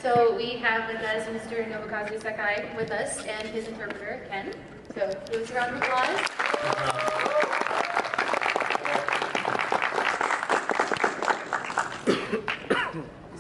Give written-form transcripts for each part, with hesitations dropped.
So we have with us Mr. nbkz Sakai with us and his interpreter, Ken. So give us a round of applause.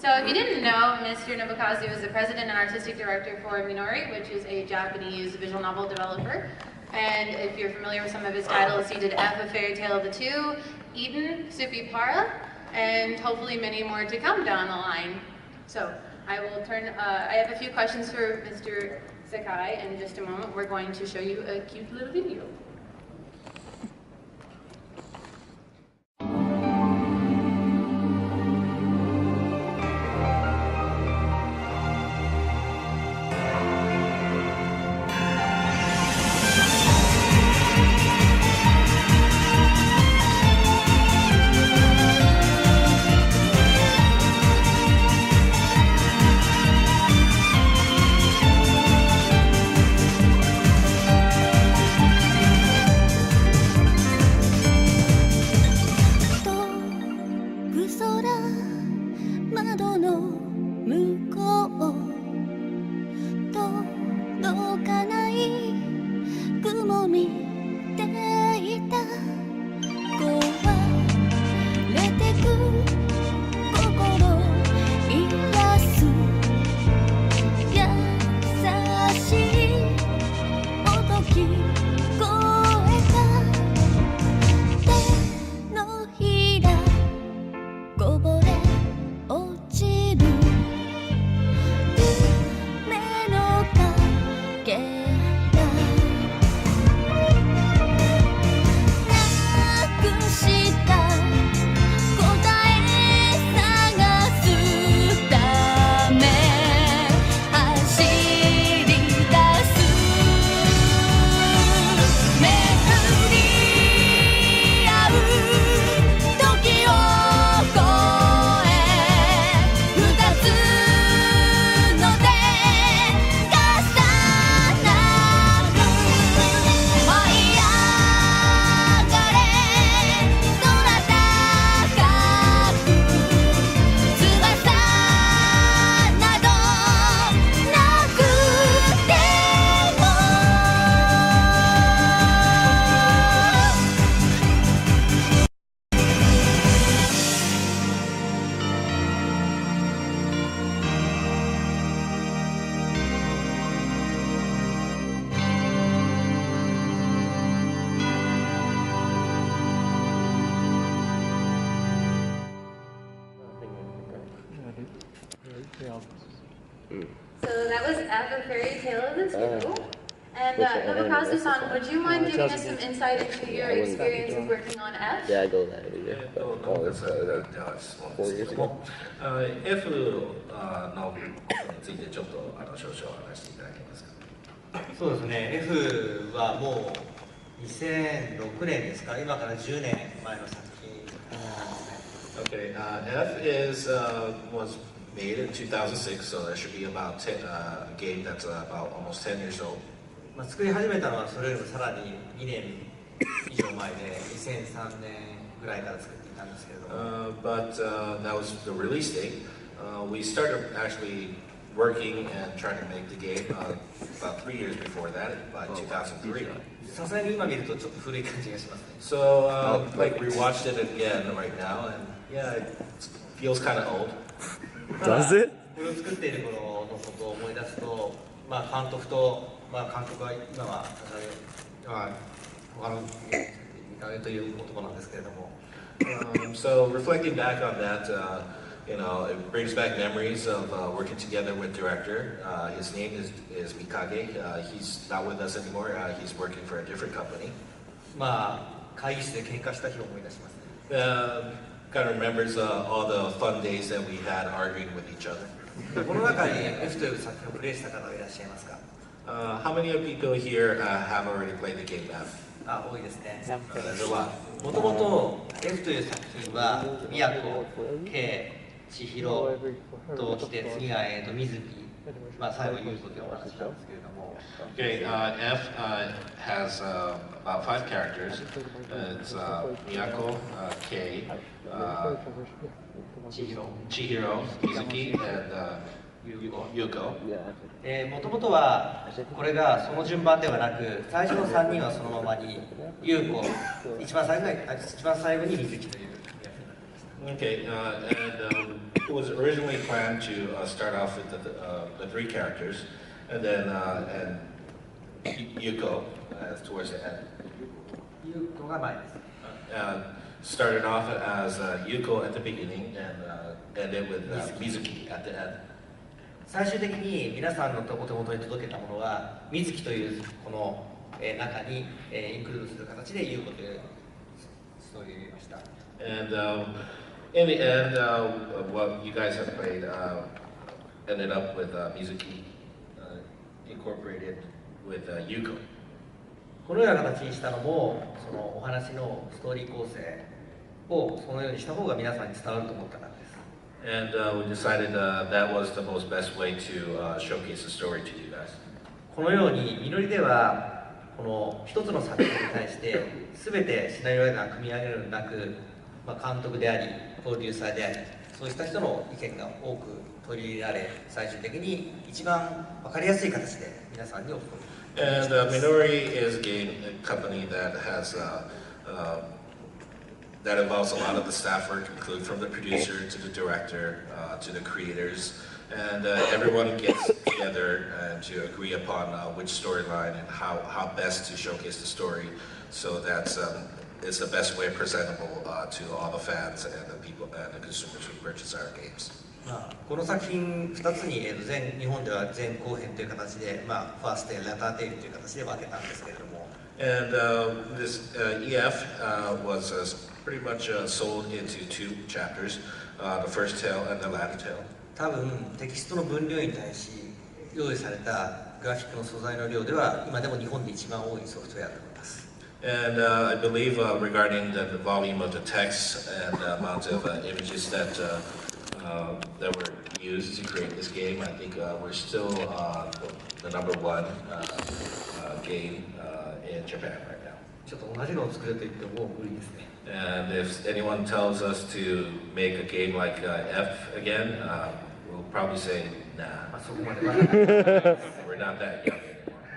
So if you didn't know, Mr. nbkz was the president and artistic director for Minori, which is a Japanese visual novel developer. And if you're familiar with some of his titles, he did F, A Fairy Tale of the Two, Eden, Supar, and hopefully many more to come down the line. So I have a few questions for Mr. Sakai. In just a moment, we're going to show you a cute little video. So that was F, A Fairy Tale of the Two. And nbkz-san, would you mind giving us some insight into your experience of working on F? Yeah, I go that every year. Four years ago. F のことについてちょっと少々話していただけますか。そうですね。F はもう2006年ですか。今から10年前の作品なんですね。Okay, F was made in 2006, so that should be about a game that's about almost 10 years old. まあ作り始めたのはそれよりもさらに2年以上前で2003年ぐらいから作っていたんですけれども。But that was the release date. We started actually working and trying to make the game about 3 years before that, by 2003. さすがに今見るとちょっと古い感じがしますね。So, like we watched it again right now, and yeah, it feels kind of old. Does it? これを作っている頃のことを思い出すと、まあ監督は今は他の見かけという男なんですけれども。So reflecting back on that, you know, it brings back memories of working together with director. His name is Mikage. He's not with us anymore. He's working for a different company. まあ会議室で喧嘩した日を思い出しますね。Kind of remembers all the fun days that we had arguing with each other. この中に F という作品をプレイした方はいらっしゃいますか？ How many of people here have already played the game F? 多いですね。There's a lot. もともと F という作品は宮古、K、千尋ときて次が水木、まあ最後優子というお話なんですけれども。Okay, F has about 5 characters. It's Miyako, Kei, Chihiro, Mizuki, and Yuko. もともとはこれがその順番ではなく、最初の3人はそのままに優子、一番最後に水木という。Okay, it was originally planned to start off with the three characters, and then Yuko towards the end. 優子が前です。Started off as Yuko at the beginning and ended with Mizuki at the end. 最終的に皆さんのお手元に届けたものは水木というこの中にインクルードする形で優子というストーリーを入れました。And in the end, what you guys have played ended up with Mizuki incorporated with Yuko. このような形にしたのも、そのお話のストーリー構成をそのようにした方が皆さんに伝わると思ったからです。And we decided that was the most best way to showcase the story to you guys. このようにみのりではこの一つの作品に対して全てシナリオが組み上げるのでなく、監督でありプロデューサーであり、そうした人の意見が多く取り入れられ、最終的に一番分かりやすい形で皆さんにお届け。And Minori is a game company that has that involves a lot of the staff work, including from the producer to the director to the creators, and everyone gets together to agree upon which storyline and how best to showcase the story, so that it's the best way presentable to all the fans and the people and the consumers who purchase our games. この作品2つに日本では前後編という形で、ファーストテール、ラターテールという形で分けたんですけれども。And this EF was pretty much sold into two chapters, the first tale and the latter tale. 多分テキストの分量に対し用意されたグラフィックの素材の量では今でも日本で一番多いソフトウェアだと思います。And I believe regarding the volume of the text and the amount of images that were used to create this game, I think we're still the number one game in Japan right now. ちょっと同じのを作ると言ってももう無理ですね。And if anyone tells us to make a game like F again, we'll probably say, nah. そこまでは。We're not that young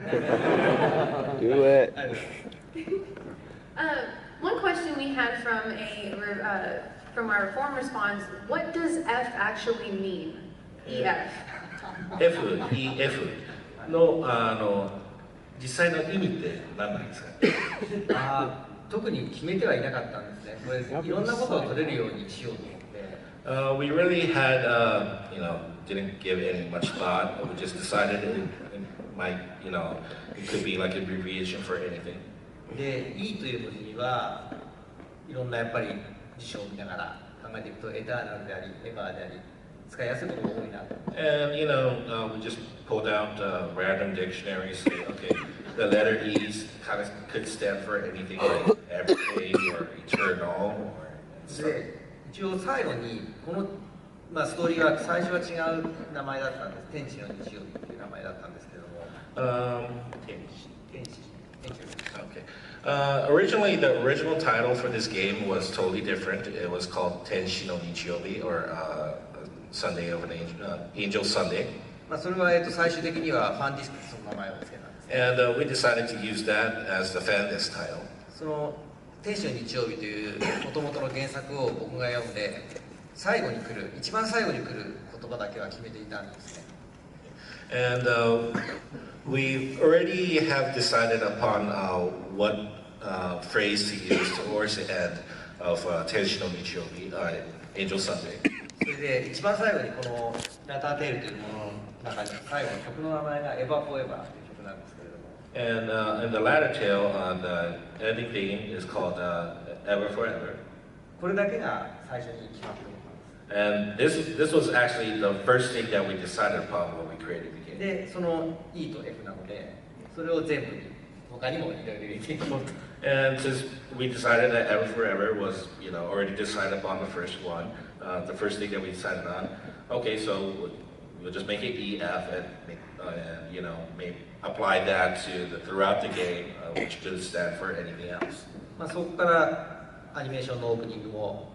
anymore. Do it. One question we had from our forum response: what does F actually mean? EF. F の実際の意味って何なんですか？特に決めてはいなかったんですね。これいろんなことを取れるようにしようと思って。We really had, didn't give any much thought. We just decided it might, it could be like a abbreviation for anything. で、E という文字にはいろんなやっぱり辞書を見ながら考えていくと、エターナルであり、エバーであり、使いやすいことが多いなと。And we just pulled out random dictionaries. Okay, the letter E kind of could stand for anything like everyday or eternal or. で、一応最後にこのストーリーは最初は違う名前だったんです。天使の日曜日という名前だったんですけども。天使。Okay. Originally, the original title for this game was totally different. It was called Tenshi no Nichiobi, or Sunday of an Angel Sunday. それは最終的にはファンディスクその名前を付けたんです。And we decided to use that as the fan disc title. その天使の日曜日という元々の原作を僕が読んで、一番最後に来る言葉だけは決めていたんですね。And we already have decided upon what phrase to use towards the end of Tenshi no Nichiobi, Angel Sunday. それで一番最後にこのラターテールというものの中に最後の曲の名前がエバーフォーエバーという曲なんですけれども。And in the latter tale, the ending theme is called Ever Forever. これだけが最初に決まっています。And this was actually the first thing that we decided upon when we created the game. で、その E と F なので、それを全部に他にもいろいろ入れていこうと。And since we decided that Ever Forever was, already decided upon the first one, the first thing that we decided on, okay, so we'll just make it EF and apply that to throughout the game, which could stand for anything else. そこからアニメーションのオープニングも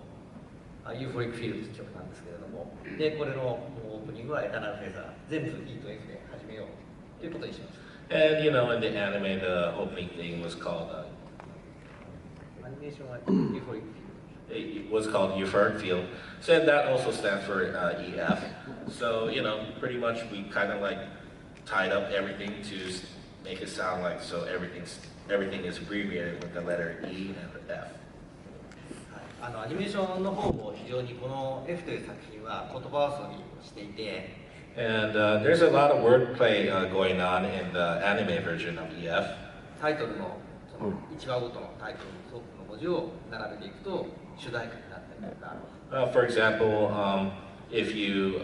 ユーフォリックフィールドという曲なんですけれども、でこれのオープニングはエターナルフェーザー、全部 E と F で始めようということにしました。And you know, in the anime, the opening thing was called アニメーションは Euphoric it was called Euphoric Field. So that also stands for EF. So you know, pretty much we kind of like tied up everything to make it sound like so everything is abbreviated with the letter E and the F. アニメーションの方も非常にこの F という作品は言葉遊びをしていて、And there's a lot of wordplay going on in the anime version of EF. タイトルのその1話ごとのタイトルのトップの文字を並べていくと主題歌になったりとか。For example, if you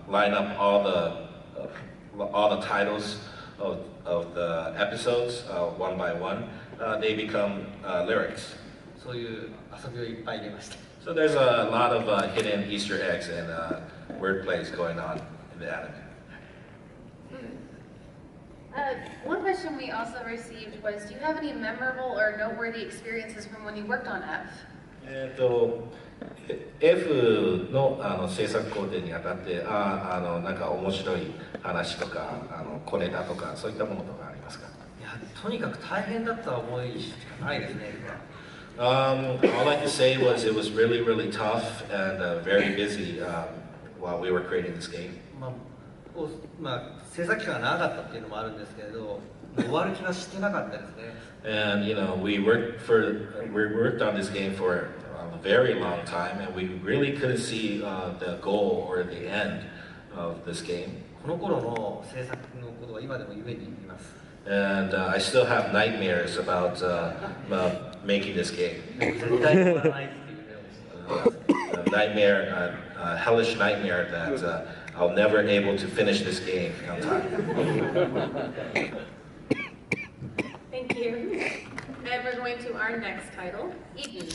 line up all the titles of the episodes one by one, they become lyrics. そういう遊びをいっぱい入れました。So there's a lot of hidden Easter eggs and wordplays going on in the anime. One question we also received was, do you have any memorable or noteworthy experiences from when you worked on F? F の制作工程にあたってなんか面白い話とか小ネタとかそういったものとかありますか？いや、とにかく大変だった思いしかないですね。All I can say was it was really, really tough and very busy while we were creating this game. 制作期間が長かったっていうのもあるんですけれど、終わる気はしてなかったですね。And you know, we worked on this game for a very long time, and we really couldn't see the goal or the end of this game. この頃の制作のことは今でも夢に見ます。And I still have nightmares about making this game. 絶対終わらないっていう夢を Nightmare, hellish nightmare that I'll never able to finish this game on time. Thank you. And we're going to our next title, Eaten.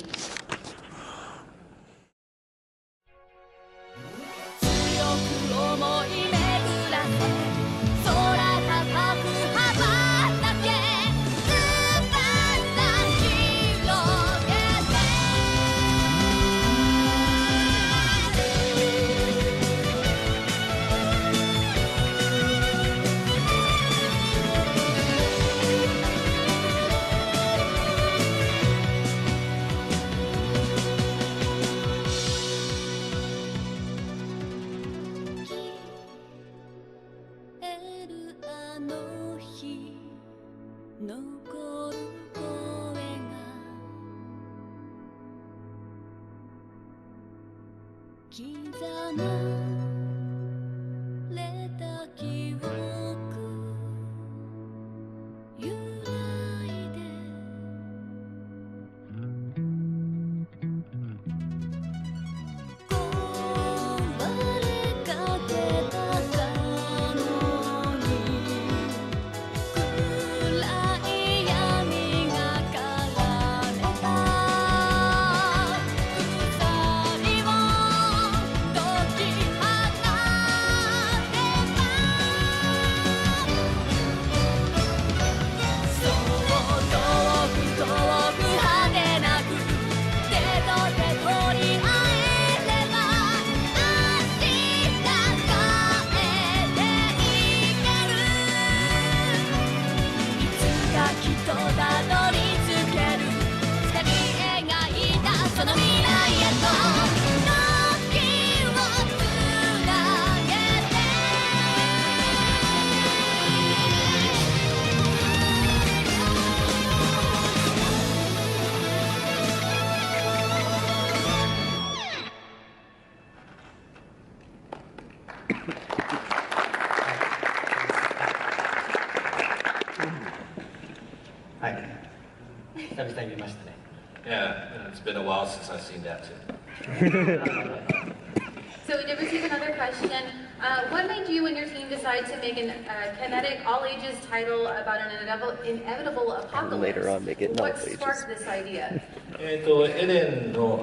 思い巡らせ空高く羽ばたけ翼広げ残る声が刻まれた記憶揺らいで壊れかけたかのに暗い闇が枯れた鎖を解き放てばそう遠く遠く果てなく手と手取り合えれば明日変えていけるいつかきっとたどり着ける二人描いたその未来へと時をつなげてはい。久々に見ましたね。 Yeah, it's been a while since I've seen that too. So we did receive another question. What made you and your team decide to make a kinetic, all-ages title about an inevitable apocalypse? And later on make it What non-ages. sparked this idea? エレンの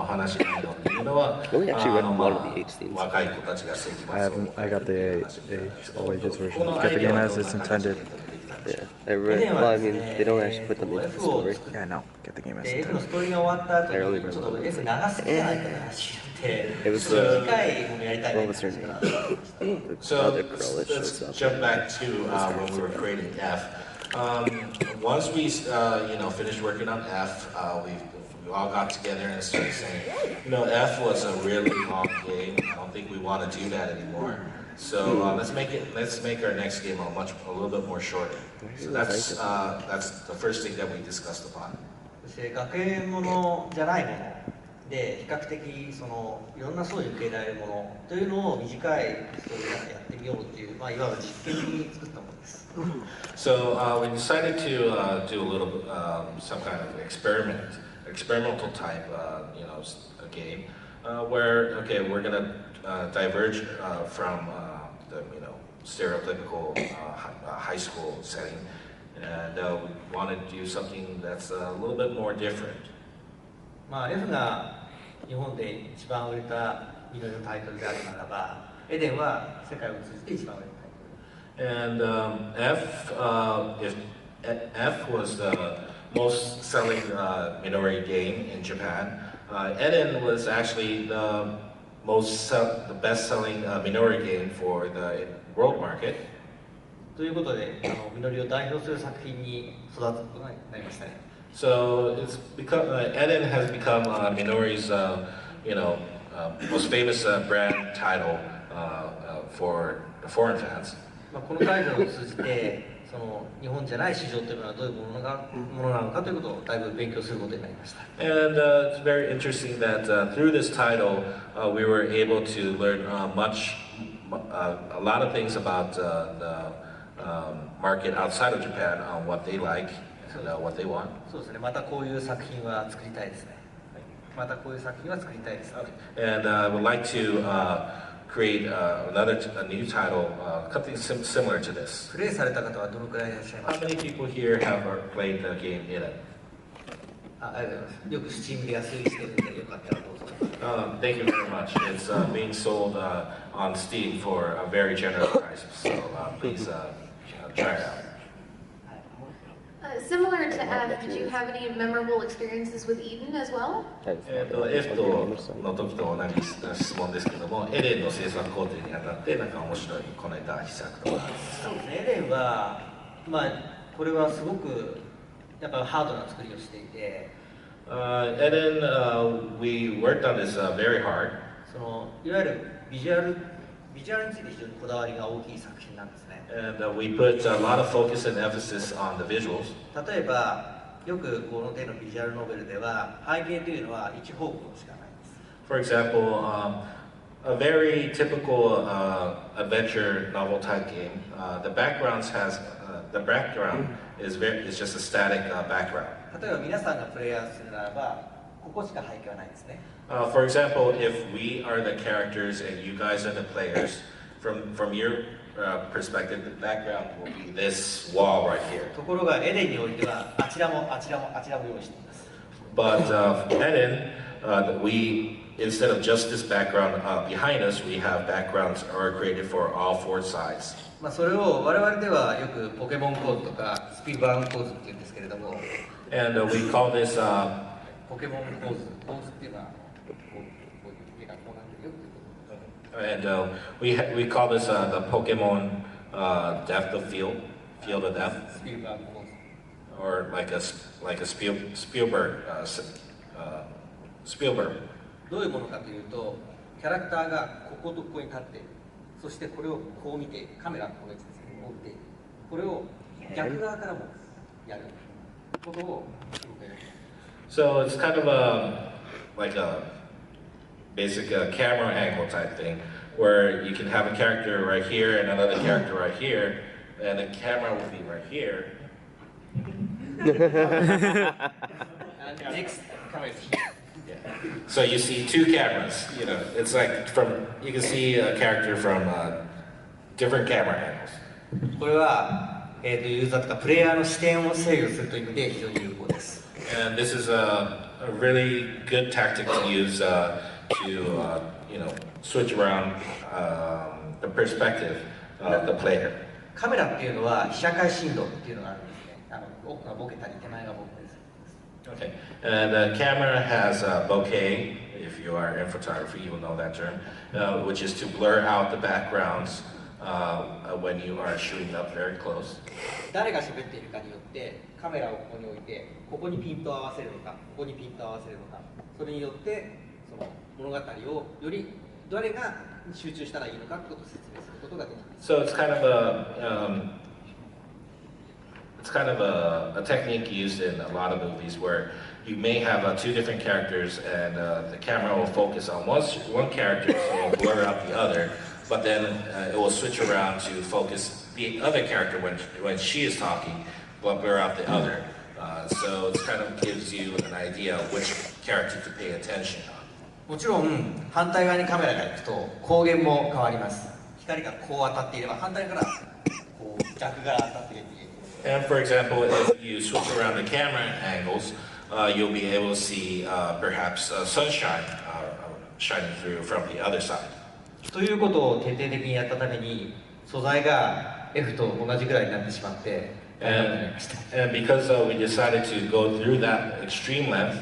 話の内容っていうのは We actually read one of the age scenes. 若い子たちが世紀末を I got the all ages version. Kept the game as it's intended. たんでしょ Yeah, well, I mean, they don't actually put them into the F を story. 作っ Yeah, I know. Get the game て as F の a ストーリーが終わった後 I only にちょっ remember と those. F 長すぎじゃないかな話になって It was, 短いものやりたい what な was her って name? 話から The So other let's, girl that shows up. jump back to when we were creating F. Once we finished working on F, we all got together and started saying, F was a really long game. I don't think we want to do that anymore. So let's make our next game a little bit more shorter. So that's the first thing that we discussed upon. そして学園ものじゃないもので比較的そのいろんな層に受け入れられるものというのを短いストーリーでやってみようっていう、いわば実験に作ったものです。So we decided to do a little some kind of experimental type a game where we're gonna diverge from the stereotypical high school setting, and we wanted to do something that's a little bit more different. F が日本で一番売れたミノリのタイトルであるならば、エデンは世界を通じて一番売れたタイトル。And if F was the most selling Minori game in Japan, Eden was actually the best selling Minori game for the world market. ということで、ミノリを代表する作品に育つことになりましたね。So Eden has become Minori's most famous brand title for the foreign fans. このタイトルを通じて、その日本じゃない市場というのはどういうものなのかということをだいぶ勉強することになりました。And it's very interesting that through this title, we were able to learn a lot of things about the market outside of Japan on what they like and what they want. そうですね。またこういう作品は作りたいですね。またこういう作品は作りたいですね。And I would like to create a new title, something similar to this. プレイされた方はどのくらいいらっしゃいま How すか？ many people here have played the game in it? ありがとうございます。よくスチームで安売りしてるのでよかったらどうぞ。Thank you very much. It's being sold on Steam for a very generous price, so please try it out. Similar to F, did you have any memorable experiences with Eden as well? F の時と同じ質問ですけども、エレンの制作工程にあたってなんか面白いこの間秘策とか。そうですね。エデンはこれはすごくやっぱハードな作りをしていて、Eden, we worked on this very hard. そのいわゆるビジュアルについて非常にこだわりが大きい作品なんですね。And we put a lot of focus and emphasis on the visuals. 例えばよくこの手のビジュアルノベルでは背景というのは一方向しかないんです。For example, a very typical adventure novel type game, the background is just a static background. 例えば皆さんがプレイヤーするならばここしか背景はないんですね。For example, if we are the characters and you guys are the players, from your perspective, the background will be this wall right here. ところがエデンにおいてはあちらも用意しています。 But Eden, instead of just this background behind us, we have backgrounds are created for all four sides. それを我々ではよくポケモン構図とかスピルバーグ構図って言うんですけれども、 And we call this ポケモン構図っていうのはこういう絵がこうなってるよっていうこと。 and we call this the Pokemon depth of field of depth, スピルバーグ構図。 or like a Spielberg. どういうものかというと、キャラクターがこことここに立っている。そしてこれをこう見て、カメラがこの位置ですね、こう見て、これを逆側からもやることを僕はやる。 So it's kind of like a basic camera angle type thing, where you can have a character right here and another character right here, and the camera will be right here. Next, camera is Yeah. So you see two cameras. It's like you can see a character from different camera angles. これは、ユーザーとかプレイヤーの視点を制御するという意味で非常に有効です。 And this is a really good tactic to use to switch around the perspective of the player. カメラっていうのは被写界深度っていうのがあるんですね。奥がボケたり手前がボケたりする。Okay, and the camera has bokeh. If you are in photography, you will know that term, which is to blur out the backgrounds when you are shooting up very close. 誰が喋っているかによってカメラをここに置いてここにピントを合わせるのかここにピントを合わせるのかそれによってその物語をより誰が集中したらいいのかってことを説明することができます。 So it's kind of a technique used in a lot of movies where you may have two different characters and the camera will focus on one character so blur out the other, but then it will switch around to focus the other character when she is talking, but blur out the other. So it kind of gives you an idea of which character to pay attention on. もちろん反対側にカメラが行くと光源も変わります。光がこう当たっていれば反対からこう逆から当たっている。 And for example, if you switch around the camera angles, you'll be able to see perhaps sunshine shining through from the other side. ということを徹底的にやったために素材が F と同じぐらいになってしまって大変になりました。 And because we decided to go through that extreme length,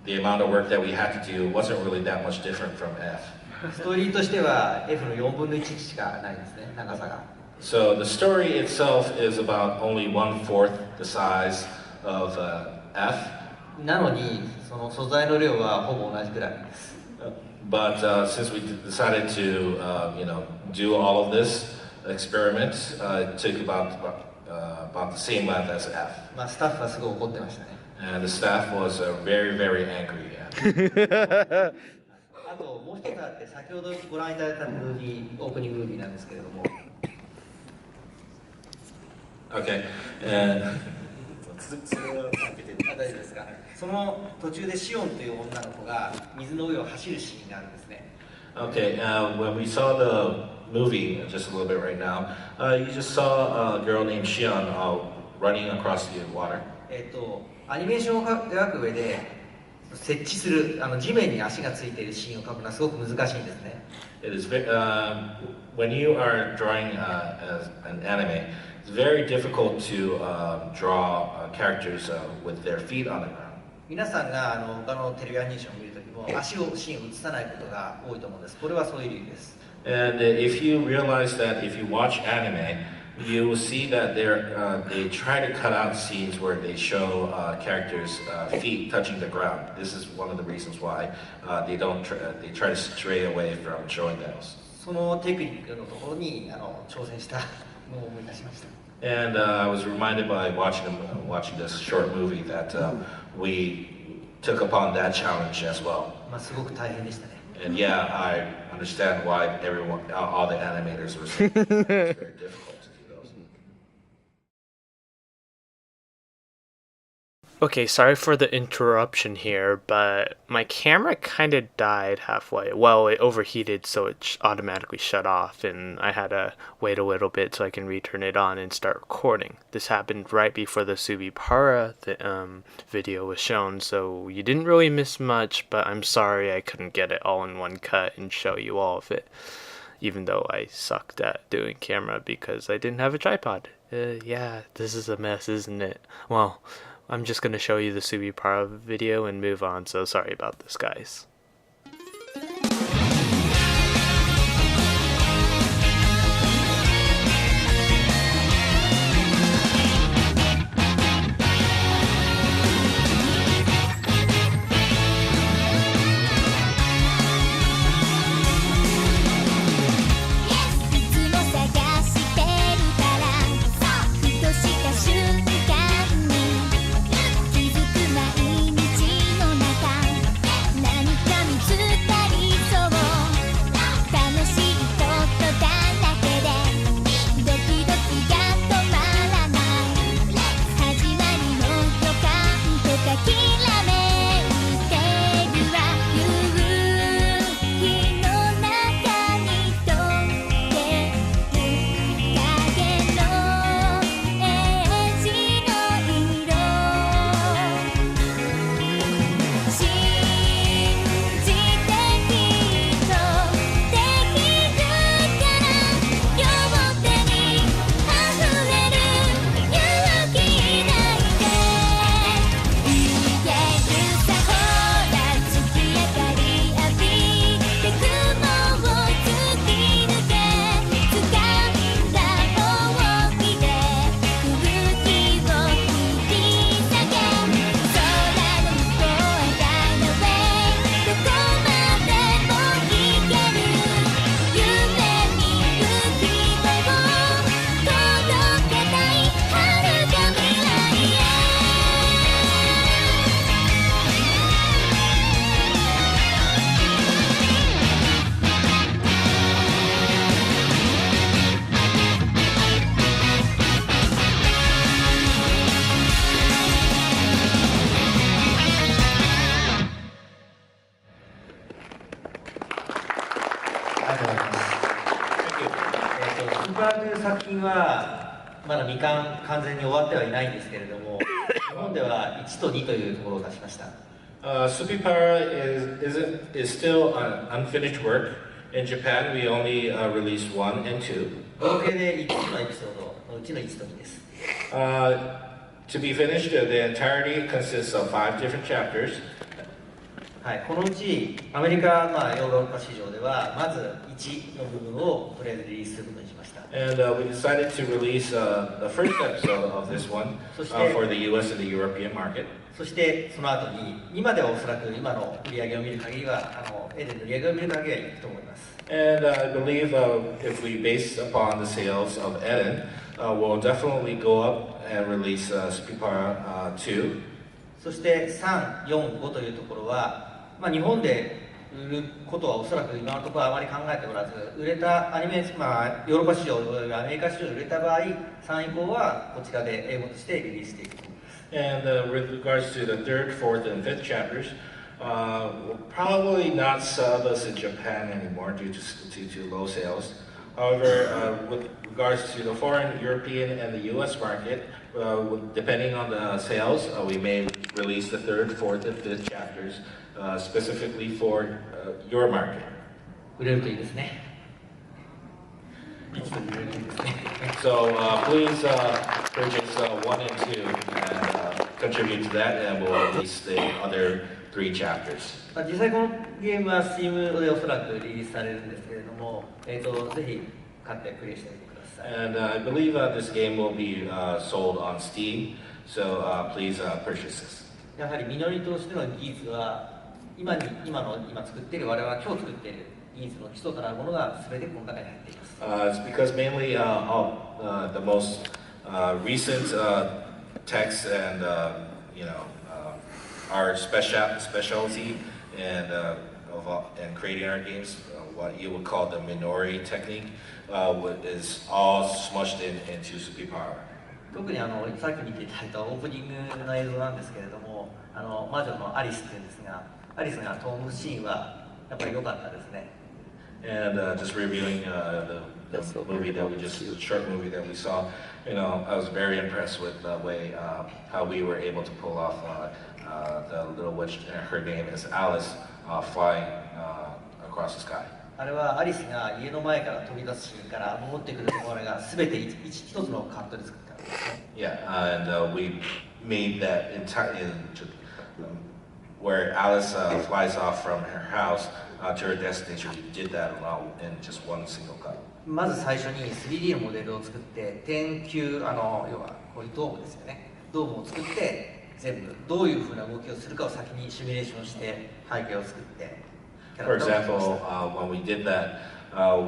the amount of work that we had to do wasn't really that much different from F. ストーリーとしては F の4分の1しかないですね、長さが。 So the story itself is about only 1/4 the size of F. なのにその素材の量はほぼ同じくらいです。 But since we decided to, do all of this experiment, it took about the same length as F. まあスタッフはすごい怒ってましたね。 And the staff was very, very angry. あともう一つあって先ほどご覧いただいたムービーオープニングムービーなんですけれども。 Okay, and 大丈夫ですが、その途中でシオンという女の子が水の上を走るシーンがあるんですね。 okay, when we saw the movie just a little bit right now, you just saw a girl named Shion running across the water. アニメーションを描く上で設置する地面に足がついているシーンを描くのはすごく難しいんですね。It is when you are drawing as an anime, it's very difficult to draw characters with their feet on the ground. 皆さんが他のテレビアニメーションを見るときも足をシーンを映さないことが多いと思うんです。これはそういう理由です。 And if you realize that if you watch anime, you will see that they try to cut out scenes where they show characters' feet touching the ground. This is one of the reasons why they try to stray away from showing those. そのテクニックのところに挑戦したのを思い出しました。 And I was reminded by watching this short movie that we took upon that challenge as well. まあすごく大変でしたね。 And yeah, I understand why all the animators were saying it's very difficult to do those. Okay, sorry for the interruption here, but my camera kind of died halfway. Well, it overheated, so it automatically shut off, and I had to wait a little bit so I can return it on and start recording. This happened right before the Supar video was shown, so you didn't really miss much, but I'm sorry I couldn't get it all in one cut and show you all of it, even though I sucked at doing camera because I didn't have a tripod. Yeah, this is a mess, isn't it? Well, I'm just gonna show you the Supar video and move on, so sorry about this, guys. スーパーという作品はまだ完全に終わってはいないんですけれども、日本では1と2というところを出しました。Supar is still an unfinished work. In Japan, we only released 1 and 2. 合計で5つのエピソードのうちの1と2です。To be finished, the entirety consists of 5 different chapters. はい、このうちアメリカ、ヨーロッパ市場ではまず1の部分をとりあえずリリースすることにしました。And we decided to release the first episode of this one for the US and the European market. そしてその後に今ではおそらく今の売り上げを見る限りはエデンの売り上げを見る限りはいくと思います。And I believe if we base upon the sales of Eden, we'll definitely go up and release Supar 2. そして3、4、5というところは、日本で売ることはおそらく今のところあまり考えておらず、売れたアニメ、ヨーロッパ市場、アメリカ市場で売れた場合、3以降はこちらで英語としてリリースしていくと思います。And with regards to the 3rd, 4th, and 5th chapters, we'll probably not sell this in Japan anymore due to low sales. However, with regards to the foreign, European, and the US market, depending on the sales, we may release the 3rd, 4th, and 5th chapters specifically for your market. 売れるといいですね。So please purchase 1 and 2 and contribute to that, and we'll release the other 3 chapters. 実際このゲームは Steam でおそらくリリースされるんですけれども、ぜひ買ってプレイしてみてください。And I believe this game will be sold on Steam, so please purchase this. やはりミノリとしての技術は今作っている我々は今日作っている技術の基礎となるものが全てこの中に入っています。It's because mainly the most recent texts and our specialty and creating our games, what you would call the Minori technique, is all smushed into Supar. 特にさっき見ていただいたオープニングの映像なんですけれども、魔女のアリスっていうんですが、アリスが飛ぶシーンはやっぱり良かったですね。And just reviewing the short movie that we saw, I was very impressed with the way how we were able to pull off the little witch. Her name is Alice, flying across the sky. あれはアリスが家の前から飛び出すシーンから戻ってくるところが全て一つのカットで作ったんですね。Yeah, and we made that where Alice flies off from her house to her destination. We did that in just one single cut. まず最初に 3D のモデルを作って点球要はこういうドームですよね。ドームを作って全部どういうふうな動きをするかを先にシミュレーションして背景を作って。For example, when we did that,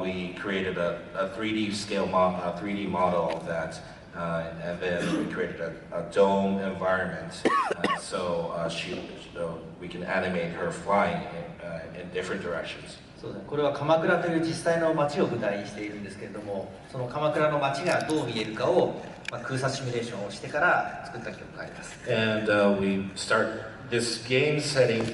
we created a 3D scale 3D model of that, and then we created a dome environment, so we can animate her flying in different directions. そうですね、これは鎌倉という実際の街を舞台にしているんですけれども、その鎌倉の街がどう見えるかを、空撮シミュレーションをしてから作った記憶があります。And this game setting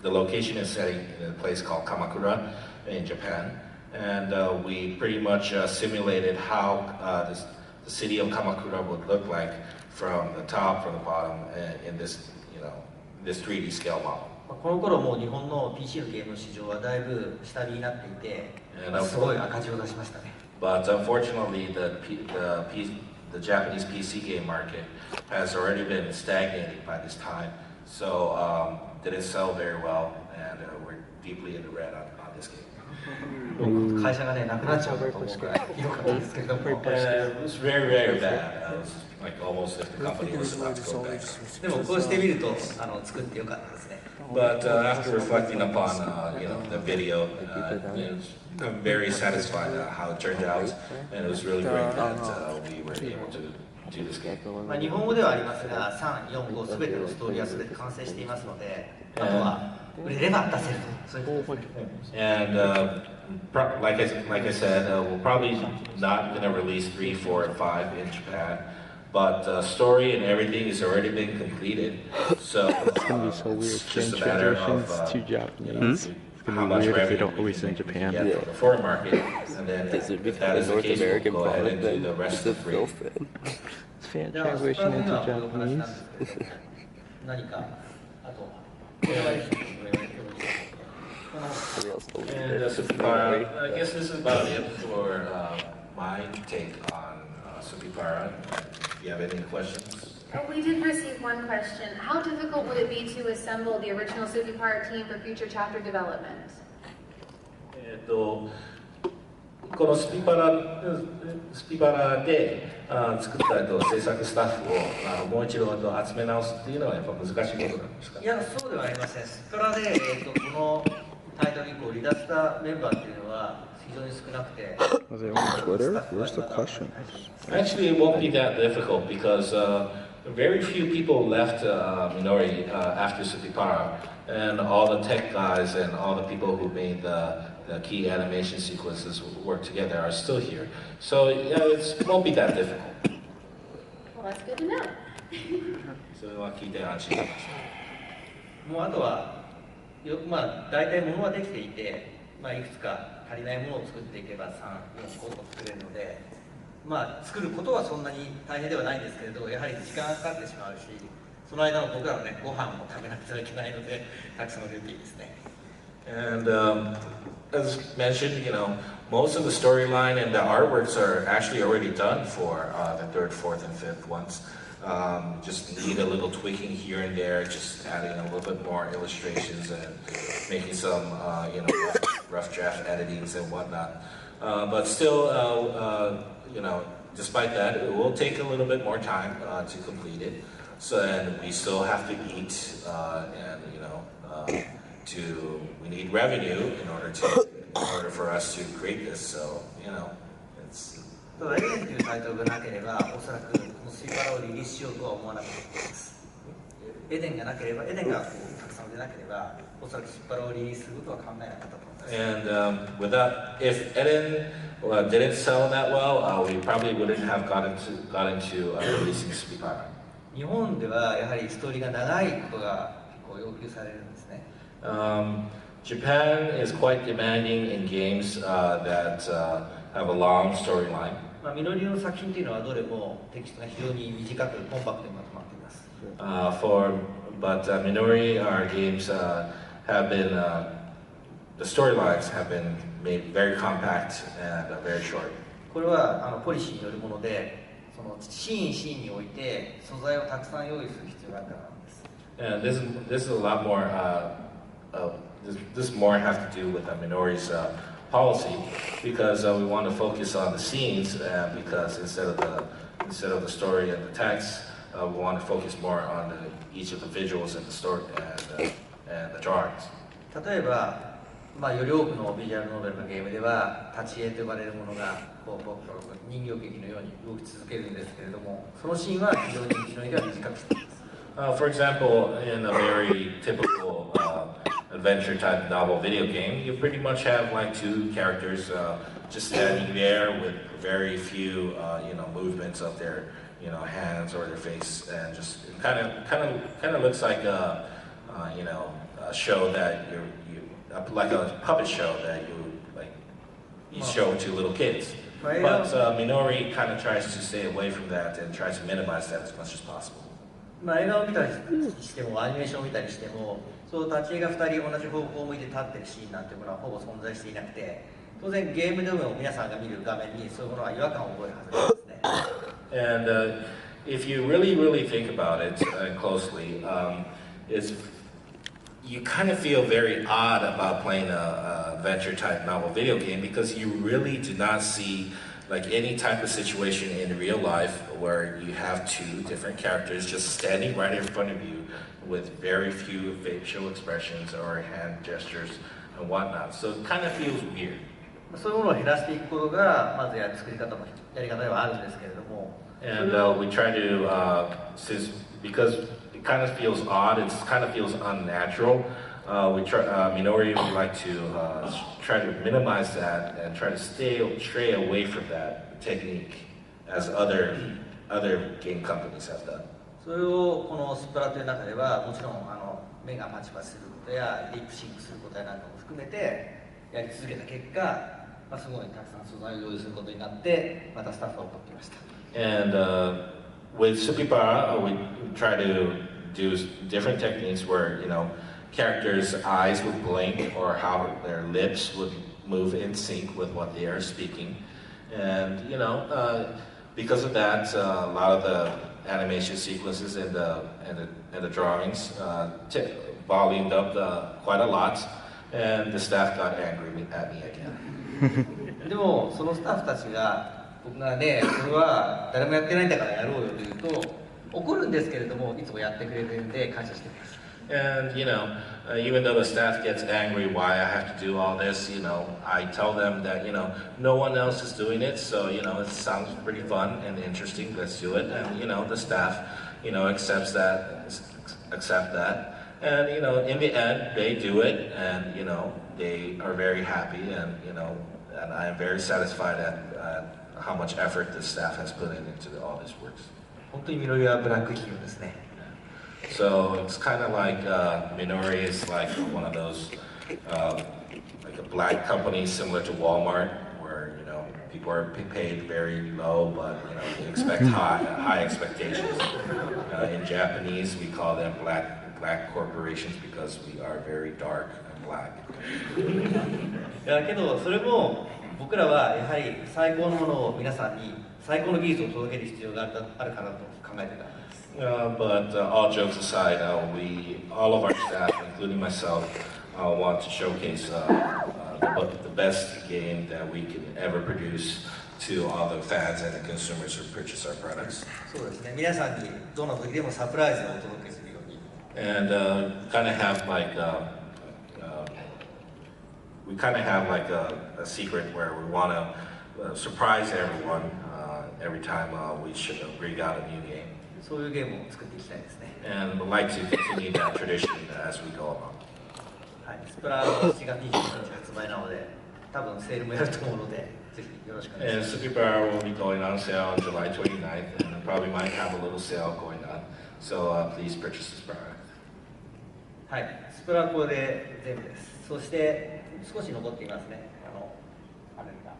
the location is setting in a place called Kamakura in Japan, and we pretty much simulated how the city of Kamakura would look like from the top, from the bottom, in this 3D scale model. この頃もう日本の PC のゲームの市場はだいぶ下火になっていて、すごい赤字を出しましたね。But unfortunately, the Japanese PC game market has already been stagnating by this time, so didn't sell very well, and we're deeply in the red on this game. 会社がね、なくなっちゃうと思うくらいひどかったですけれども。It was very, very bad. It was like almost if the company was about to go bankrupt. でもこうしてみると作ってよかったですね。But after reflecting upon the video, I'm very satisfied how it turned out, and it was really great that we were able to do this game. 日本語ではありますが、3、4、5すべてのストーリーはすべて完成していますので、あとは売れれば出せると、そういうことですね。And like I said, we're probably not going to release 3, 4, and 5 in Japan. But the story and everything has already been completed, so It's gonna be so weird. it's just a Getting matter transitions of to Japanese. gonna how be much weird if they revenue don't we release can in Japan. get Yeah. from the foreign market, and then Does it if become that a is the North case, American we'll go ahead product and do then? the rest It's for a free. Phil fan. It's fan じゃあ translation スプラトゥーン into はこういうお話 Japanese. なんですけど何かあとこれはいいですねこれはいいですこの Something else to look And at. Supipara, I guess this is about it for my take on Supipara. If you have any questions. Oh, we did receive one question. How difficult would it be to assemble the original Supar team for future chapter development? このスピパラで作った制作スタッフをもう一度集め直すっていうのはやっぱ難しいことなんですか？いやそうではありませんスプラで、このタイトル以降離脱したメンバーっていうのは非常に少なくて Are they on Twitter? Where's the questions? Actually, it won't be that difficult because very few people left Minori after Supipara, and all the tech guys and all the people who made the key animation sequences work together are still here. So yeah, it won't be that difficult. Well, that's good to know. それは聞いて安心しましもうあとはまあ大体ものはできていて、まあ、いくつか足りないものを作っていけば3、4個と作れるので、まあ、作ることはそんなに大変ではないんですけれど、やはり時間がかかってしまうし、その間の僕らのね、ご飯も食べなくてはいけないので、たくさんのルーティンですね。And as mentioned, most of the storyline and the artworks are actually already done for the third, fourth, and fifth ones. Just need a little tweaking here and there, just adding a little bit more illustrations and making some, rough draft editings and whatnot. But still, despite that, it will take a little bit more time to complete it. So, and we still have to eat, we need revenue in order for us to create this. So, it's. ただエデンというタイトルがなければ、おそらくこのスイパラをリリースしようとは思わなかったです。エデンがなければ、エデンがたくさん出なければ、おそらくスイパラをリリースすることは考えなかったと思います。And if Eden didn't sell that well, we probably wouldn't have got into releasing Supar. 日本ではやはりストーリーが長いことが結構要求されるんですね。Japan is quite demanding in games that have a long storyline. まあ、ミノリの作品というのはどれもテキストが非常に短くコンパクトにまとまっています。But Minori, our games have been, the storylines have been made very compact and very short. これはポリシーによるもので、そのシーンにおいて素材をたくさん用意する必要があるからなんです。And this is a lot more. This more has to do with Minori's policy because we want to focus on the scenes because instead of the story and the text, we want to focus more on each of the visuals and the story and the drawings. 例えば、より多くのビジュアルノベルのゲームでは立ち絵と呼ばれるものが人形劇のように動き続けるんですけれども、そのシーンは非常にミノリでは短くしています。For example, in a very typical adventure type novel video game, you pretty much have like two characters just standing there with very few movements of their hands or their face, and just kind of looks like a show that like a puppet show that you show to little kids. But Minori kind of tries to stay away from that and tries to minimize that as much as possible. 映画を見たりしてもアニメーションを見たりしても、そう立ち絵が2人同じ方向を向いて立ってるシーンなんていうものはほぼ存在していなくて、当然ゲームでも皆さんが見る画面にそういうものは違和感を覚えるはずですね。And if you really think about it closely, you kind of feel very odd about playing a adventure type novel video game because you really do not see like any type of situation in real life where you have two different characters just standing right in front of you with very few facial expressions or hand gestures and whatnot. So it kind of feels weird. そういうものを減らしていくことがまず作り方のやり方ではあるんですけれども。And we try to, because it kind of feels odd, it kind of feels unnatural. Minori would like to try to minimize that and try to stray away from that technique as other game companies have done. それをこのスプラという中ではもちろん目がパチパチすることやリップシンクすることやなんかも含めてやり続けた結果、すごいたくさん素材を用意することになってまたスタッフは怒っていました。 And with Supar, we try to do different techniques where, you know, characters' eyes would blink or how their lips would move in sync with what they are speaking. And, you know, because of that, a lot of the animation sequences and the drawings volumed up quite a lot, and the staff got angry at me again. でもそのスタッフたちが僕がね、これは誰もやってないんだからやろうよと言うと怒るんですけれども、いつもやってくれてるんで感謝しています。 And, you know, even though the staff gets angry why I have to do all this, you know, I tell them that, you know, no one else is doing it, so, you know, it sounds pretty fun and interesting, let's do it. And, you know, the staff, you know, accept that. And, you know, in the end, they do it, and, you know, they are very happy, and, you know, and I am very satisfied at how much effort the staff has put into all these works. 本当にミノリはブラック企業ですね。 So it's kind of like Minori is like one of those like a black company similar to Walmart, where, you know, people are paid very low, but, you know, you expect high expectations. In Japanese, we call them black corporations because we are very dark and black. いやけどそれも僕らはやはり最高のものを皆さんに最高の技術を届ける必要があるかなと考えていたんです。 But all jokes aside, all of our staff, including myself, want to showcase the best game that we can ever produce to all the fans and the consumers who purchase our products. そうですね。皆さんにどの時でもサプライズをお届けするように。And kind of have like we kind of have like a secret where we want to surprise everyone every time we bring out a new game. そういうゲームを作っていきたいですね。 And we'd like to continue that tradition as we go along. はい、スプラ7月29日発売なので、多分セールもやると思うので、ぜひよろしくお願いし And ます。 Supar will be going on sale on July 29th, and probably might have a little sale going on. So please purchase this product. はい、スプラこれで全部です。そして少し残っていますね。あれが。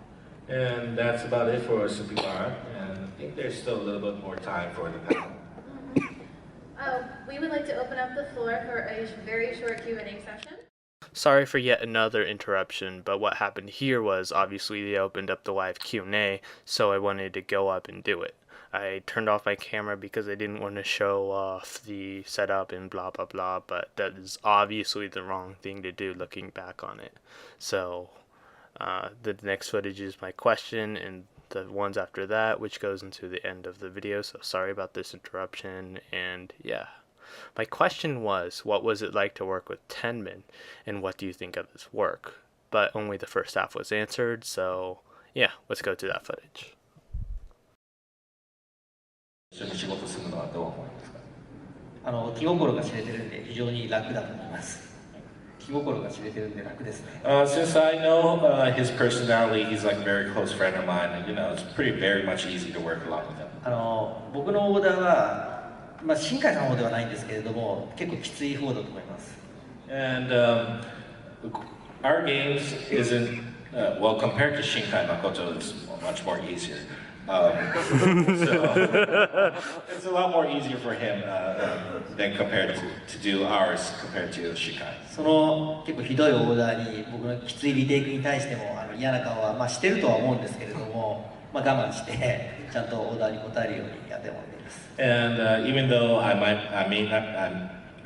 And that's about it for Supar. And I think there's still a little bit more time for the panel. We would like to open up the floor for a very short Q&A session. Sorry for yet another interruption, but what happened here was obviously they opened up the live Q&A, so I wanted to go up and do it. I turned off my camera because I didn't want to show off the setup and blah blah blah, but that is obviously the wrong thing to do looking back on it. So the next footage is my question, and the ones after that, which goes into the end of the video, so sorry about this interruption. And yeah, my question was, what was it like to work with Tenmin, and what do you think of his work? But only the first half was answered, so yeah, let's go to that footage. 一緒に仕事するのはどう思いますか？気心が知れてるんで非常に楽だと思います。気心が知れてるんで楽ですね。Since I know his personality, he's like a very close friend of mine, and, you know, it's very much easy to work along with him. 僕のオーダーは、新海さんの方ではないんですけれども、結構きつい方だと思います。And our games isn't well compared to Shinkai Makoto, it's much more easier. So it's a lot more easier for him than compared to do ours compared to Shinkai. その結構ひどいオーダーに僕のきついリテイクに対しても嫌な顔はしてるとは思うんですけれども、我慢してちゃんとオーダーに応えるようにやってもらっています。And even though I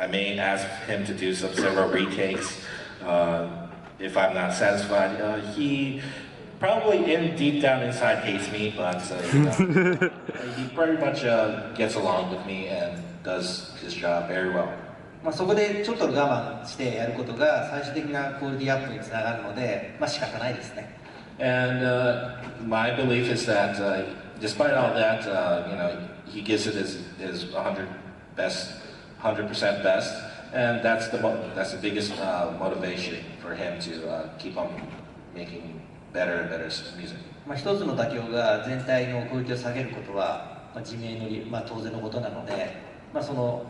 may ask him to do several retakes if I'm not satisfied, he probably deep down inside hates me, but you know, he pretty much gets along with me and does his job very well. そこでちょっと我慢してやることが最終的なクオリティアップにつながるので、仕方ないですね。And my belief is that despite all that, you know, he gives it his 100% best, and that's the biggest motivation for him to keep on making better and better music. 一つの妥協が全体のクオリティを下げることは自明の当然のことなので、その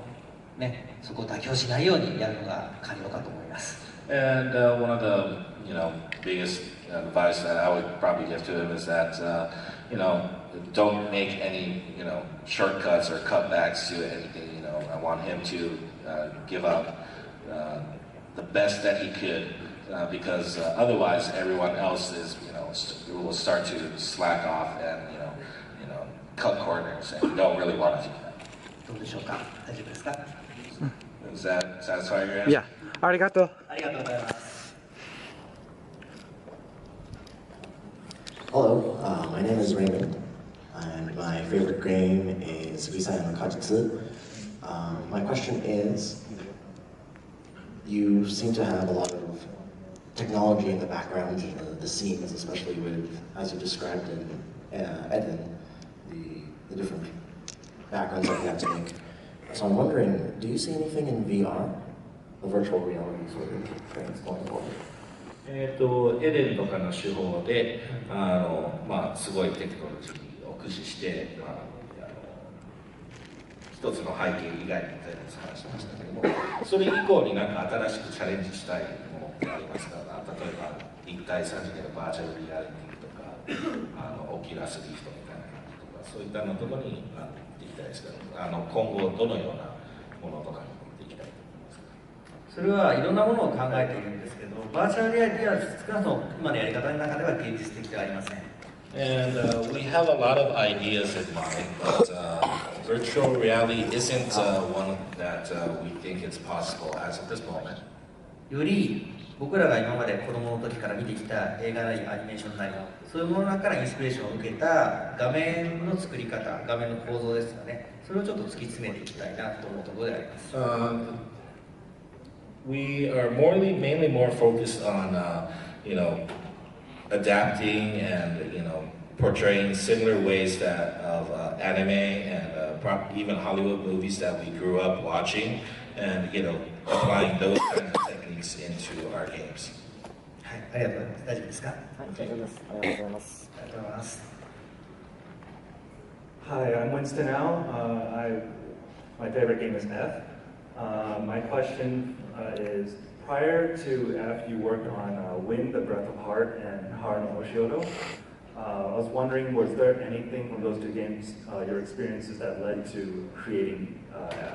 ね、そこを妥協しないようにやるのが肝要かと思います。And one of the biggest advice that I would probably give to him is that don't make any shortcuts or cutbacks to anything. I want him to give up the best that he could because otherwise everyone else will start to slack off and cut corners, and you don't really want to do that. どうでしょうか。大丈夫ですか。Does that satisfy your answer? Yeah. Arigato. ありがとうございます。Hello, my name is Raymond, and my favorite game is Visai no Kajutsu. My question is, you seem to have a lot of technology in the background, the scenes, especially with, as you described in Eden, the different backgrounds that you have to make. So I'm wondering, do you see anything in VR, the virtual reality sort of things going forward? エデンとかの手法ですごいテクノロジーを駆使して一つの背景以外みたいな話しましたけども、それ以降になんか新しくチャレンジしたいものってありますか？例えば一体三次元のバーチャルリアリティとかオキュラスリフトみたいな感じとかそういったのところにいきたいですけど、今後どのようなものとかに持っていきたいと思いますか？それはいろんなものを考えているんですけど、バーチャルリアリティは少なくとも今のやり方の中では現実的ではありません。And we have a lot of ideas in mind, but virtual reality isn't one that we think is possible as of this moment. より僕らが今まで子供の時から見てきた映画なりアニメーションなりそういうものの中からインスピレーションを受けた画面の作り方、画面の構造ですよね。それをちょっと突き詰めていきたいなと思うところであります。We are mainly more focused on adapting and portraying similar ways that of anime and even Hollywood movies that we grew up watching, and applying those kinds of techniques into our games. はい、ありがとうございます。大丈夫ですか？はい、大丈夫です。ありがとうございます。ありがとうございます。Hi, I'm Winston Al. My favorite game is F. My question is, prior to F, you worked on Wind, the Breath of Heart, and Haru no Oshiodo. I was wondering, was there anything from those two games, your experiences, that led to creating F?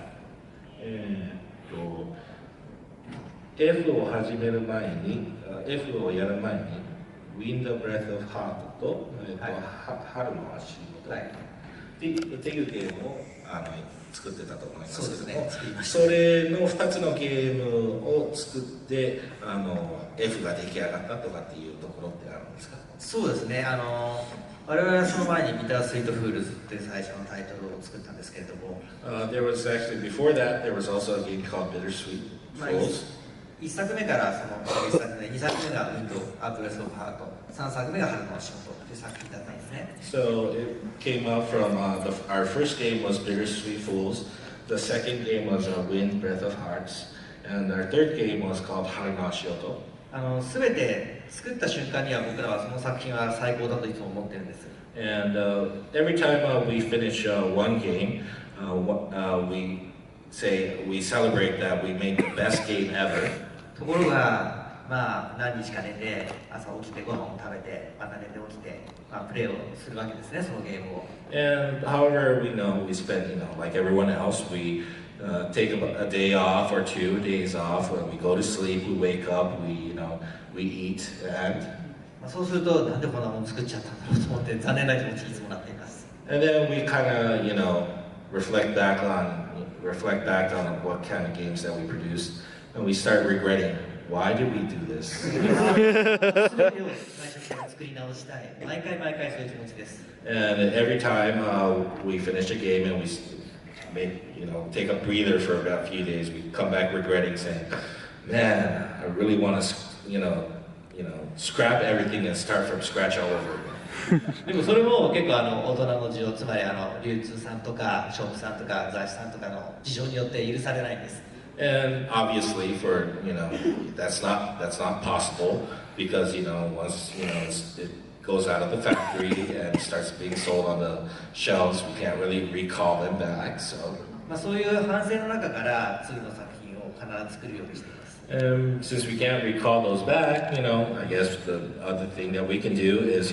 F を始める前に、F をやる前に、Wind, Breath of Heart と、春の足元、っていうゲームを作ってたと思いますけども、それの2つのゲームを作って、F が出来上がったとかっていうところってあるんですか？そうですね。我々はその前にビタースイートフールズっていう最初のタイトルを作ったんですけれども、There was actually before that there was also a game called Bittersweet Fools. 1作目からその1作目、2作目がウィンドウ、アートレスオブハート、3作目が春の足元という作品だったんですね。So it came out from our first game was Bittersweet Fools, the second game was Wind, Breath of Hearts, and our third game was called Haru no Ashioto. すべて作った瞬間には僕らはその作品は最高だといつも思ってるんです。And every time we finish one game, we celebrate that we made the best game ever. ところが、何日か寝て、朝起きてご飯を食べて、また寝て起きて、プレーをするわけですね、そのゲームを。And however we spend, like everyone else, we take a day off or 2 days off. When we go to sleep, we wake up, we eat, and そうすると、なんでこんなもの作っちゃったんだろうと思って、残念な気持ちにいつもなっています。and then we kind of, reflect back on what kind of games that we produced, and we start regretting, why did we do this? 全てを最初から作り直したい。毎回そういう気持ちです。And every time we finish a game and we take a breather for about a few days, we come back regretting, saying, man, I really want to, scrap everything and start from scratch all over again. でもそれも結構大人の事情、つまり流通さんとかショップさんとか雑誌さんとかの事情によって許されないんです。And obviously, that's not possible because once it goes out of the factory and starts being sold on the shelves, we can't really recall them back. So そういう反省の中から次の作品を必ず作るようにしています。Since we can't recall those back, I guess the other thing that we can do is,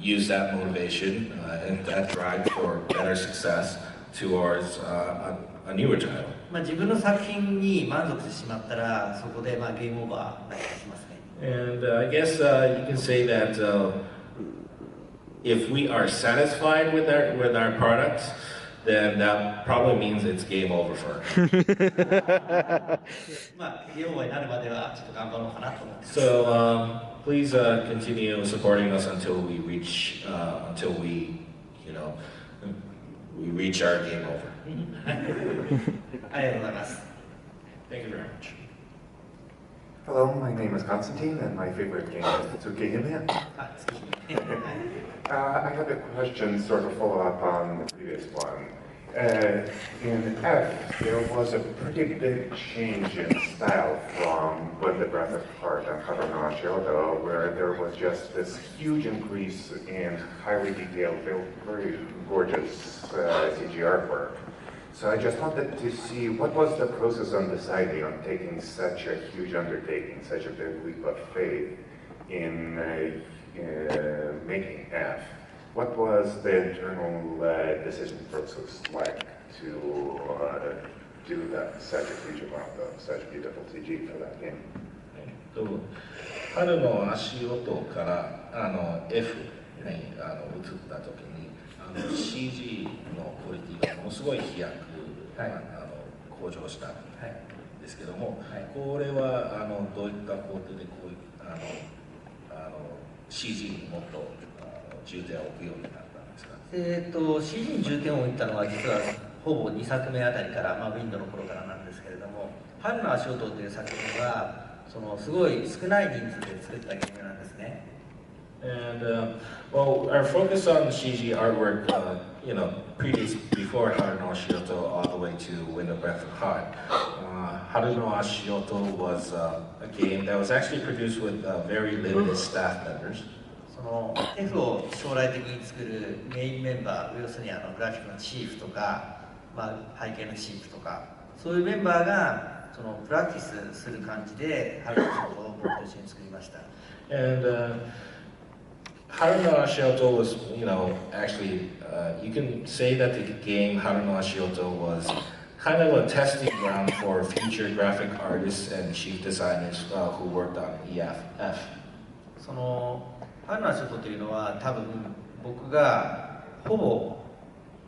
use that motivation and that drive for better success towards a newer title. 自分の作品に満足してしまったら、そこでゲームオーバーな気がしますね。And I guess you can say that if we are satisfied with our products, then that probably means it's game over for us. ゲームオーバーになるまではちょっと頑張ろうかなと思ってます。So please continue supporting us until we reach we reach our game over. ありがとうございます。Thank you very much. Hello, my name is Constantine, and my favorite game is Tsukihime. I have a question, sort of follow up on the previous one. In F, there was a pretty big change in style from With the Breath of Heart and Haruno Ashioto, where there was just this huge increase in highly detailed, very gorgeous CG artwork. So I just wanted to see what was the process on deciding on taking such a huge undertaking, such a big leap of faith in making F. What was the internal decision process like to do that, such a huge amount of such beautiful CG for that game? 春の足音からF に移った時にCG のクオリティがものすごい飛躍、向上したんですけども、これはどういった工程でこういうCG にもっと重点を置くようになったんですか。CG に重点を置いたのは実はほぼ2作目あたりから、ウィンドの頃からなんですけれども、春の足音という作品はすごい少ない人数で作ったゲームなんですね。And well, our focus on CG artwork, predates before Haruno Ashioto all the way to Wind of Breath of Heart. Haruno Ashioto was a game that was actually produced with very limited staff members. F を将来的に作るメインメンバー、要するにグラフィックのチーフとか、背景のチーフとか、そういうメンバーがプラクティスする感じで春の仕事を僕と一緒に作りました。And Haruno Ashioto was, actually, you can say that the game Haruno Ashioto was kind of a testing ground for future graphic artists and chief designers who worked on F. 春の足音というのは多分僕がほぼ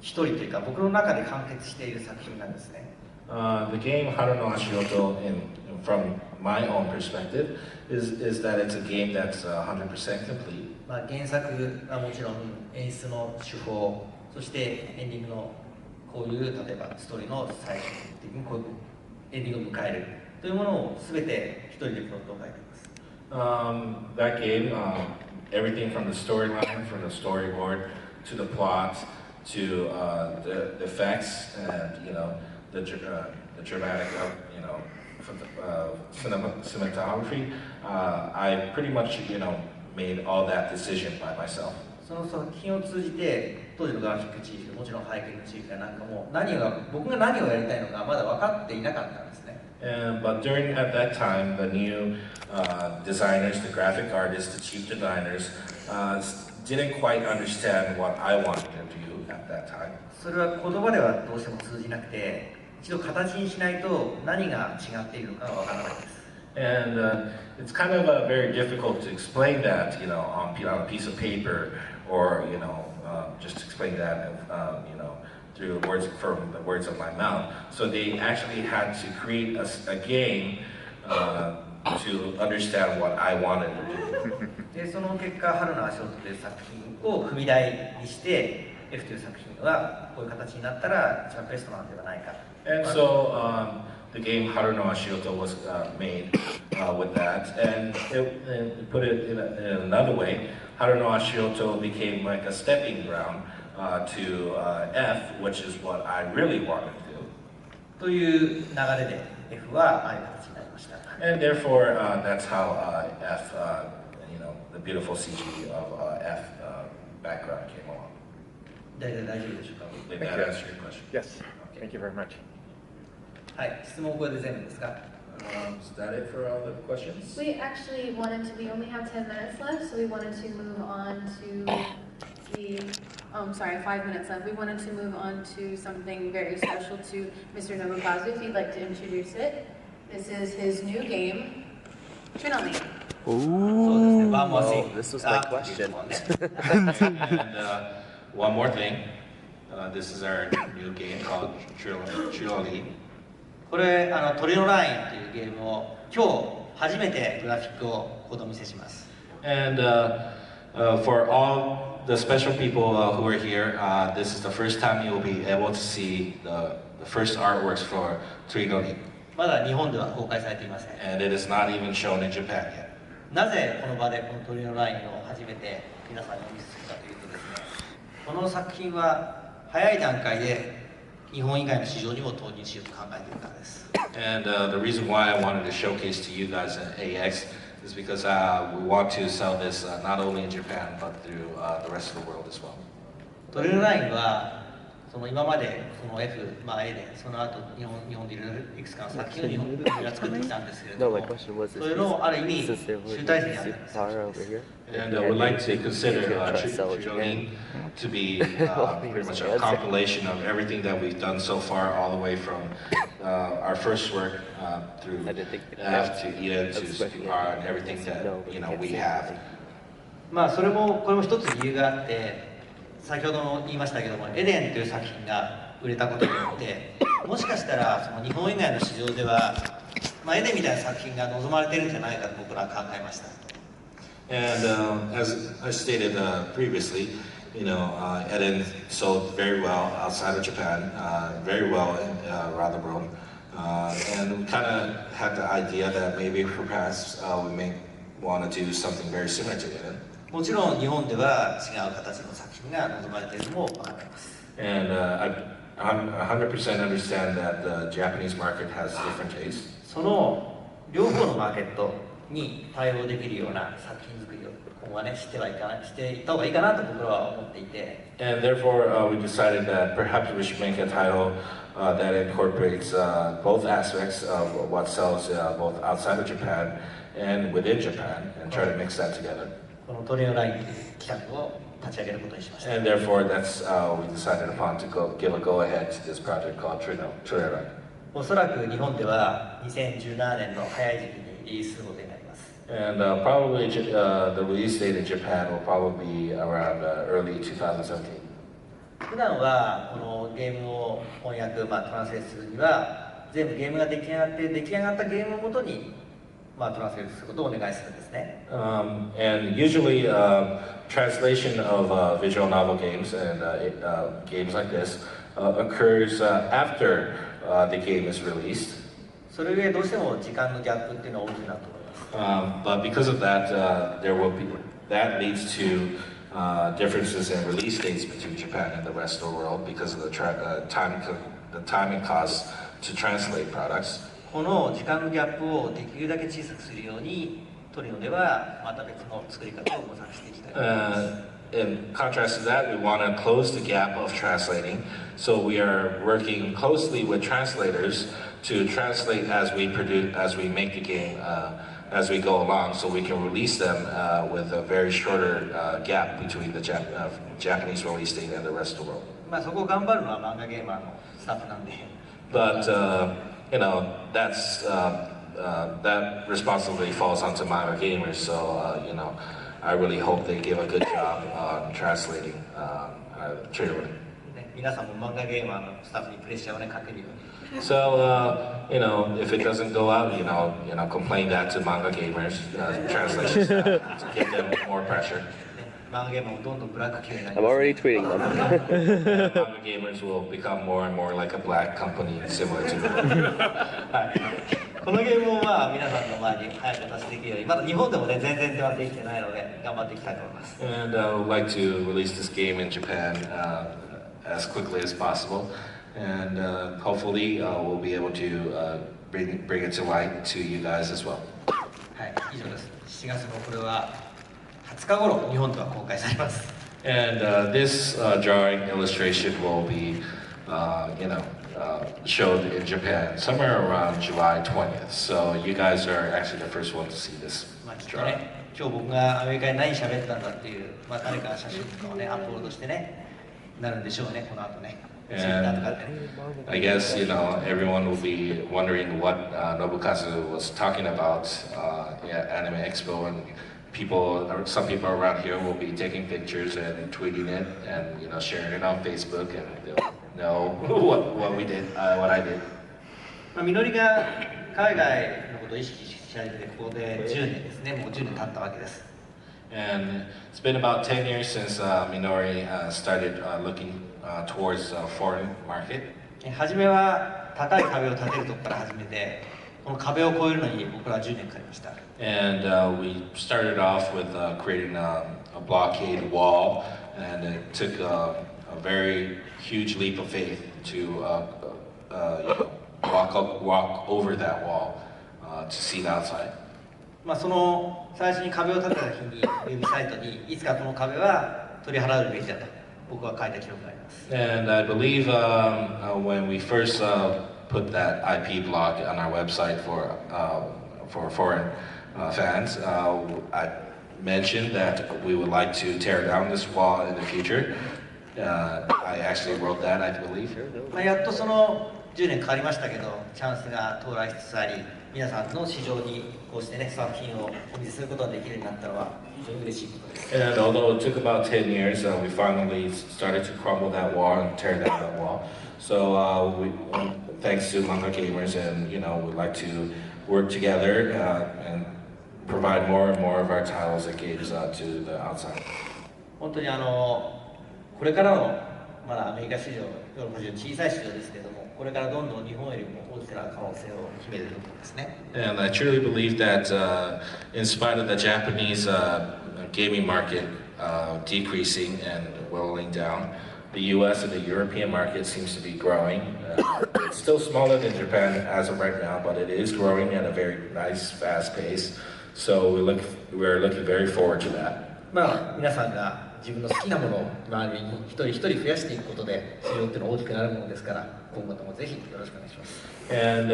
一人というか僕の中で完結している作品なんですね。The game Haruno Ashioto, from my own perspective, is that it's a game that's 100% complete. 原作はもちろん演出の手法、そしてエンディングのこういう例えばストーリーの最終的にこういうエンディングを迎えるというものを全て一人でプロットを書いています。That game, everything from the storyline, from the storyboard, to the plot, to the effects, and the dramatic, cinematography. I pretty much, made all that decision by myself. その作品を通じて当時のグラフィックチーフ、もちろん背景のチーフやなんかも僕が何をやりたいのかまだ分かっていなかったんですね。But at that time, the new designers, the graphic artists, the chief designers didn't quite understand what I wanted to do at that time. それは言葉ではどうしても通じなくて、一度形にしないと何が違っているのかが分からないです。And it's kind of very difficult to explain that, on a piece of paper, or just explain that, through the words from the words of my mouth. So they actually had to create a game to understand what I wanted to do. でその結果、春の足音という作品を踏み台にして、F という作品はこういう形になったら一番ベストなのではないか。And so the game Haruno Ashioto was made with that, and put it in another way, Haruno Ashioto became like a stepping ground to F, which is what I really wanted to do. という流れで F はああいう形になりました。And therefore, that's how F, the beautiful CG of F background came along. 大丈夫でしょうか。 Did that answer your question? Yes. Thank you very much. はい、質問これで全部ですか。Is that it for all the questions? We actually wanted to, we only have 10 minutes left, so we wanted to move on to the, oh, I'm sorry, 5 minutes left. We wanted to move on to something very special to Mr. Nobukazu, if he'd like to introduce it. This is his new game, Trinoli. そうですね、ワンモアシ Oh, this was my question. And one more thing. This is our new game called Trinoli. これ鳥のラインというゲームを今日初めてグラフィックをお見せします。 And for all the special people who are here, this is the first time you will be able to see the first artworks for Trinoli. まだ日本では公開されていません。 And it is not even shown in Japan yet. なぜこの場でこの鳥のラインを初めて皆さんにお見せするかというとですね、この作品は早い段階で日本以外の市場にも投入しようと考えているからです。 And the reason why I wanted to showcase to you guys at AX is because we want to sell this not only in Japan but through the rest of the world as well. トレイルラインはその今までその F、A でその後日本でいろいろいくつかの作品を日本で作ってきたんですけれど No, も my question was それのある意味 since there 集 would 大成 be にあったんです Supar over here. And I would like to consider Trinoli to be pretty much a compilation of everything that we've done so far, all the way from our first work through F to E to Supar and everything that we have. まあそれもこれも一つ理由があって先ほども言いましたけどもエデンという作品が売れたことによってもしかしたらその日本以外の市場では、エデンみたいな作品が望まれてるんじゃないかと僕らは考えました。 And as I stated previously, Eden sold very well outside of Japan, very well around the world. And we kind of had the idea that maybe perhaps we may want to do something very similar to Eden. もちろん日本では違う形の作品が望まれているのも分かります。 And I 100% understand that the Japanese market has different tastes. その両方のマーケットに対応できるような作品作りを今後はねしていった方がいいかなと僕らは思っていて。 And therefore we decided that perhaps we should make a title that incorporates both aspects of what sells both outside of Japan and within Japan and try to mix that together. このトリオラインという企画を立ち上げることにしました。 And therefore that's we decided upon to give a go ahead to this project called Trinoli. おそらく日本では2017年の早い時期にリリースすることになります。 And probably the release date in Japan will probably be around early 2017. 普段はこのゲームを翻訳、トランスレートするには全部ゲームが出来上がって出来上がったゲームをもとにトランスレートすることをお願いするんですね。And usually translation of visual novel games and games like this occurs after the game is released. それゆえどうしても時間のギャップっていうのは大きくなると思います。 But because of that, that leads to differences in release dates between Japan and the rest of the world because of the time and cost to translate products. この時間のギャップをできるだけ小さくするようにトリノではまた別の作り方を模索していきたいと思います。In contrast to that, we want to close the gap of translating. So we are working closely with translators to translate as we make the game, as we go along, so we can release them with a very shorter gap between the Japanese release date and the rest of the world. そこを頑張るのは漫画ゲーマーのスタッフなんで。But that responsibility falls onto manga gamers. So I really hope they give a good job on translating Trinoli. 皆さんも漫画ゲーマーのスタッフにプレッシャーをかけるように。So if it doesn't go out, complain that to manga gamers, translation staff, to give them more pressure. 漫画ゲーマーもどんどんブラック企業になり I'm ます。 already tweeting them. Manga gamers will become more and more like a black company similar to them. このゲームを皆さんの前に早く出していけるように、まだ日本でもね全然手はできてないので頑張っていきたいと思います。 And I would like to release this game in Japan as quickly as possible, and hopefully we'll be able to bring it to light to you guys as well. はい、以上です。7月のこれは20日頃日本では公開されます。And this drawing illustration will be, showed in Japan somewhere around July 20th. So you guys are actually the first one to see this まあきっと drawing. ね、今日僕がアメリカに何喋ったんだっていう、まあ、誰か写真とかをね、アップロードしてね、なるんでしょうね、この後ね。Twitter とかでね。I guess, everyone will be wondering what Nobukazu was talking about at Anime Expo, and some people around here will be taking pictures and tweeting it and sharing it on Facebook, and they'll know what we did, what I did. まあ、みのりが海外のことを意識し始めてここで10年ですね、もう10年経ったわけです。And it's been about 10 years since Minori started looking towards the foreign market. 初めは高い壁を建てるところから始めて、この壁を越えるのに僕らは10年かかりました。And we started off with creating a blockade wall, and it took a very huge leap of faith to walk over that wall to see the outside. まあその最初に壁を建てた日にウェブサイトにいつかこの壁は取り払うべきだと僕は書いた記録があります。And I believe when we first put that IP block on our website for foreign fans, I mentioned that we would like to tear down this wall in the future. I actually wrote that, I believe. まあやっとその10年かかりましたけど、チャンスが到来しつつあり、皆さんの市場にこうしてね、作品をお見せすることができるようになったのは非常に嬉しいことです。And although it took about 10 years, we finally started to crumble that wall and tear down that wall. So thanks to Manga Gamers, and we'd like to work together and provide more and more of our titles and games to the outside. 本当にこれからのまだアメリカ市場、ヨーロッパ市場小さい市場ですけれども、これからどんどん日本よりも大きくなる可能性を秘めているところですね。And I truly believe that in spite of the Japanese gaming market decreasing and whittling down, the US and the European market seems to be growing. It's still smaller than Japan as of right now, but it is growing at a very nice, fast pace. So we're looking very forward to that. まあ皆さんが自分の好きなものを周りに一人一人増やしていくことで市場っていうのは大きくなるものですから、今後ともぜひよろしくお願いします。And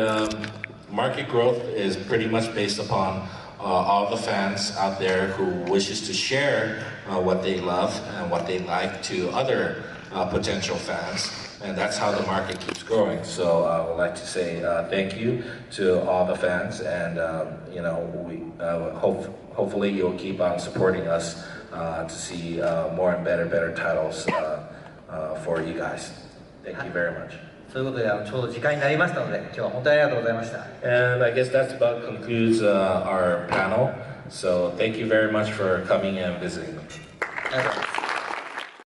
market growth is pretty much based upon all the fans out there who wishes to share what they love and what they like to other potential fans. And that's how the market keeps growing. So I would like to say thank you to all the fans, and we hopefully you'll keep on supporting us to see more and better titles for you guys. Thank you very much. そういうことでちょうど時間になりましたので、今日は本当にありがとうございました。And I guess that's about concludes our panel. So thank you very much for coming and visiting. ありがとうございます。